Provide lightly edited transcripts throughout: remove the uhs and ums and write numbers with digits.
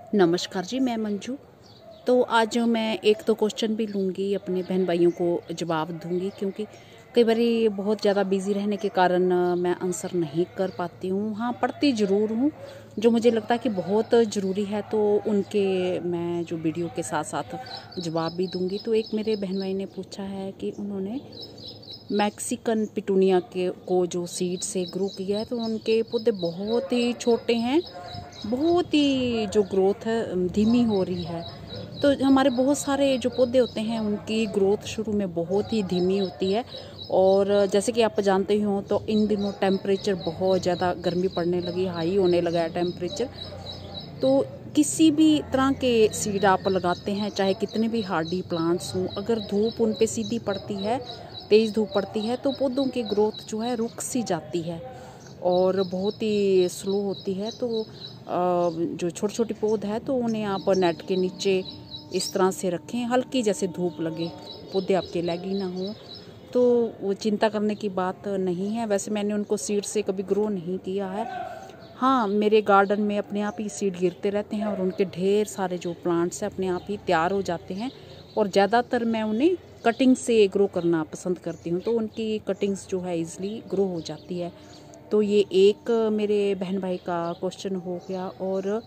नमस्कार जी, मैं मंजू। तो आज मैं एक दो क्वेश्चन भी लूँगी, अपने बहन भाइयों को जवाब दूँगी, क्योंकि कई बारी बहुत ज़्यादा बिज़ी रहने के कारण मैं आंसर नहीं कर पाती हूँ। हाँ, पढ़ती ज़रूर हूँ, जो मुझे लगता है कि बहुत ज़रूरी है, तो उनके मैं जो वीडियो के साथ साथ जवाब भी दूँगी। तो एक मेरे बहन भाई ने पूछा है कि उन्होंने मैक्सिकन पिटूनिया के को जो सीड से ग्रो किया है, तो उनके पौधे बहुत ही छोटे हैं, बहुत ही जो ग्रोथ है धीमी हो रही है। तो हमारे बहुत सारे जो पौधे होते हैं उनकी ग्रोथ शुरू में बहुत ही धीमी होती है, और जैसे कि आप जानते ही हो तो इन दिनों टेम्परेचर बहुत ज़्यादा गर्मी पड़ने लगी, हाई होने लगा है टेम्परेचर। तो किसी भी तरह के सीड आप लगाते हैं, चाहे कितने भी हार्डी प्लांट्स हों, अगर धूप उन पे सीधी पड़ती है, तेज़ धूप पड़ती है, तो पौधों की ग्रोथ जो है रुक सी जाती है और बहुत ही स्लो होती है। तो जो छोटे छोटे पौधे हैं तो उन्हें आप नेट के नीचे इस तरह से रखें, हल्की जैसे धूप लगे, पौधे आपके लैगी ना हो, तो वो चिंता करने की बात नहीं है। वैसे मैंने उनको सीड से कभी ग्रो नहीं किया है। हाँ, मेरे गार्डन में अपने आप ही सीड गिरते रहते हैं और उनके ढेर सारे जो प्लांट्स हैं अपने आप ही तैयार हो जाते हैं, और ज़्यादातर मैं उन्हें कटिंग से ग्रो करना पसंद करती हूँ, तो उनकी कटिंग्स जो है ईज़िली ग्रो हो जाती है। तो ये एक मेरे बहन भाई का क्वेश्चन हो गया। और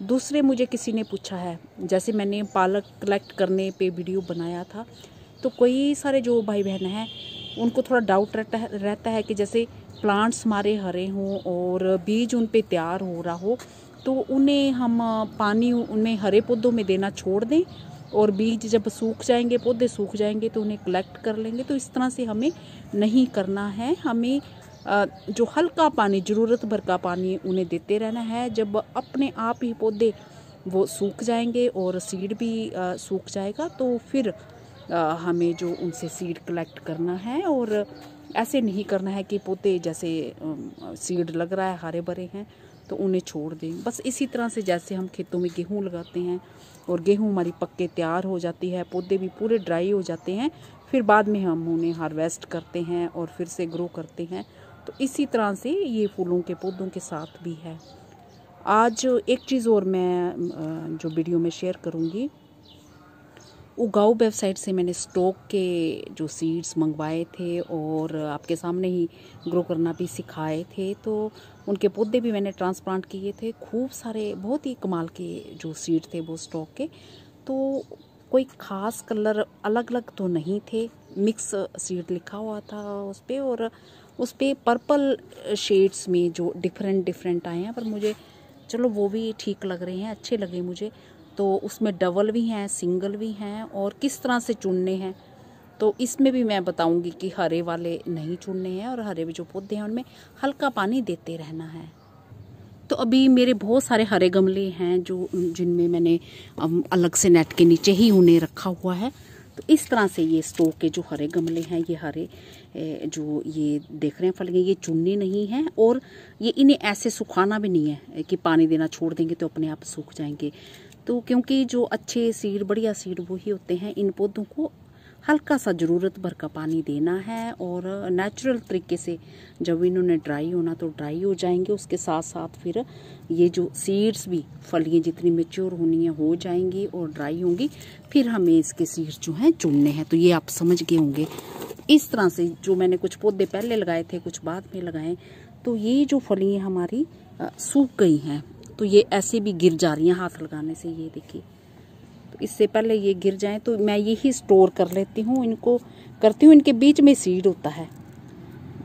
दूसरे मुझे किसी ने पूछा है, जैसे मैंने पालक कलेक्ट करने पे वीडियो बनाया था, तो कई सारे जो भाई बहन हैं उनको थोड़ा डाउट रहता है कि जैसे प्लांट्स हमारे हरे हों और बीज उन पे तैयार हो रहा हो, तो उन्हें हम पानी उनमें हरे पौधों में देना छोड़ दें, और बीज जब सूख जाएंगे, पौधे सूख जाएंगे, तो उन्हें कलेक्ट कर लेंगे। तो इस तरह से हमें नहीं करना है। हमें जो हल्का पानी, ज़रूरत भर का पानी उन्हें देते रहना है। जब अपने आप ही पौधे वो सूख जाएंगे और सीड भी सूख जाएगा, तो फिर हमें जो उनसे सीड कलेक्ट करना है। और ऐसे नहीं करना है कि पौधे जैसे सीड लग रहा है, हरे भरे हैं, तो उन्हें छोड़ दें। बस इसी तरह से जैसे हम खेतों में गेहूँ लगाते हैं और गेहूँ हमारी पक के तैयार हो जाती है, पौधे भी पूरे ड्राई हो जाते हैं, फिर बाद में हम उन्हें हार्वेस्ट करते हैं और फिर से ग्रो करते हैं। तो इसी तरह से ये फूलों के पौधों के साथ भी है। आज एक चीज़ और मैं जो वीडियो में शेयर करूँगी, उगाओ वेबसाइट से मैंने स्टॉक के जो सीड्स मंगवाए थे और आपके सामने ही ग्रो करना भी सिखाए थे। तो उनके पौधे भी मैंने ट्रांसप्लांट किए थे। खूब सारे बहुत ही कमाल के जो सीड थे वो स्टॉक के। तो कोई ख़ास कलर अलग अलग तो नहीं थे, मिक्स सीड लिखा हुआ था उस पर, और उस पर पर्पल शेड्स में जो डिफरेंट आए हैं, पर मुझे चलो वो भी ठीक लग रहे हैं, अच्छे लगे मुझे। तो उसमें डबल भी हैं, सिंगल भी हैं, और किस तरह से चुनने हैं तो इसमें भी मैं बताऊंगी कि हरे वाले नहीं चुनने हैं, और हरे जो पौधे हैं उनमें हल्का पानी देते रहना है। तो अभी मेरे बहुत सारे हरे गमले हैं जो जिनमें मैंने अलग से नेट के नीचे ही उन्हें रखा हुआ है। तो इस तरह से ये स्टॉक के जो हरे गमले हैं, ये हरे जो ये देख रहे हैं फल, ये चुनने नहीं हैं, और ये इन्हें ऐसे सुखाना भी नहीं है कि पानी देना छोड़ देंगे तो अपने आप सूख जाएंगे। तो क्योंकि जो अच्छे सीड, बढ़िया सीड वही होते हैं, इन पौधों को हल्का सा ज़रूरत भर का पानी देना है, और नेचुरल तरीके से जब इन्होंने ड्राई होना तो ड्राई हो जाएंगे। उसके साथ साथ फिर ये जो सीड्स भी, फलियाँ जितनी मेच्योर होनी है हो जाएंगी और ड्राई होंगी, फिर हमें इसके सीड्स जो हैं चुनने हैं। तो ये आप समझ गए होंगे। इस तरह से जो मैंने कुछ पौधे पहले लगाए थे, कुछ बाद में लगाए, तो ये जो फलियाँ हमारी सूख गई हैं, तो ये ऐसे भी गिर जा रही हैं हाथ लगाने से, ये देखिए। तो इससे पहले ये गिर जाएं तो मैं यही स्टोर कर लेती हूँ, इनको करती हूँ। इनके बीच में सीड होता है,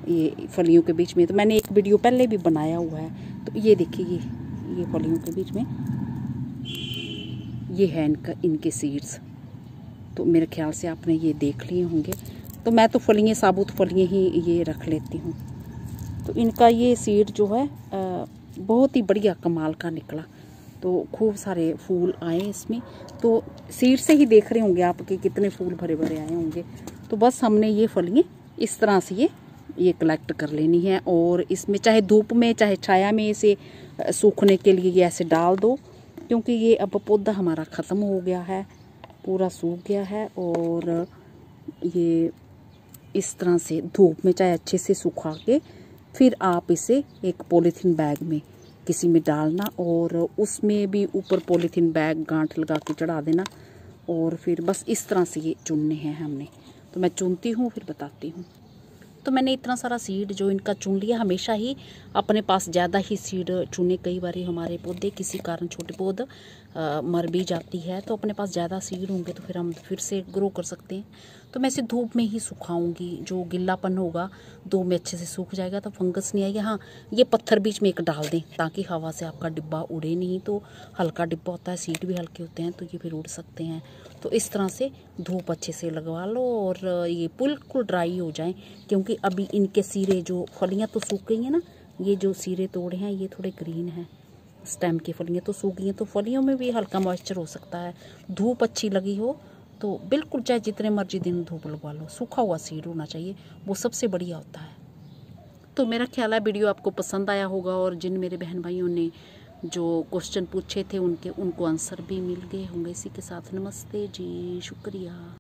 ये फलियों के बीच में, तो मैंने एक वीडियो पहले भी बनाया हुआ है। तो ये देखिए, ये फलियों के बीच में ये है इनके सीड्स। तो मेरे ख्याल से आपने ये देख लिए होंगे। तो मैं तो फलियाँ, साबुत फलियाँ ही ये रख लेती हूँ। तो इनका ये सीड जो है बहुत ही बढ़िया कमाल का निकला। तो खूब सारे फूल आए इसमें। तो सीड से ही देख रहे होंगे आप कि कितने फूल भरे भरे आए होंगे। तो बस हमने ये फलियाँ इस तरह से ये कलेक्ट कर लेनी है, और इसमें चाहे धूप में चाहे छाया में इसे सूखने के लिए ये ऐसे डाल दो, क्योंकि ये अब पौधा हमारा ख़त्म हो गया है, पूरा सूख गया है। और ये इस तरह से धूप में चाहे अच्छे से सुखा के फिर आप इसे एक पॉलीथीन बैग में किसी में डालना और उसमें भी ऊपर पॉलीथीन बैग गांठ लगा के चढ़ा देना और फिर बस इस तरह से ये चुनने हैं हमने। तो मैं चुनती हूँ फिर बताती हूँ। तो मैंने इतना सारा सीड जो इनका चुन लिया। हमेशा ही अपने पास ज़्यादा ही सीड चुने। कई बार हमारे पौधे किसी कारण छोटे पौधे मर भी जाती है, तो अपने पास ज़्यादा सीड होंगे तो फिर हम फिर से ग्रो कर सकते हैं। तो मैं इसे धूप में ही सुखाऊंगी। जो गिल्लापन होगा धूप में अच्छे से सूख जाएगा तो फंगस नहीं आएगी। हाँ, ये पत्थर बीच में एक डाल दें ताकि हवा से आपका डिब्बा उड़े नहीं। तो हल्का डिब्बा होता है, सीड भी हल्के होते हैं तो ये फिर उड़ सकते हैं। तो इस तरह से धूप अच्छे से लगवा लो और ये बिल्कुल ड्राई हो जाएं, क्योंकि अभी इनके सिरे जो फलियां तो सूख गई हैं ना, ये जो सिरे तोड़े हैं ये थोड़े ग्रीन हैं, स्टेम की फलियां तो सूख गई हैं, तो फलियों में भी हल्का मॉइस्चर हो सकता है। धूप अच्छी लगी हो तो बिल्कुल चाहे जितने मर्जी दिन धूप लगवा लो, सूखा हुआ सीड होना चाहिए, वो सबसे बढ़िया होता है। तो मेरा ख्याल है वीडियो आपको पसंद आया होगा और जिन मेरे बहन भाइयों ने जो क्वेश्चन पूछे थे उनको आंसर भी मिल गए होंगे। इसी के साथ नमस्ते जी, शुक्रिया।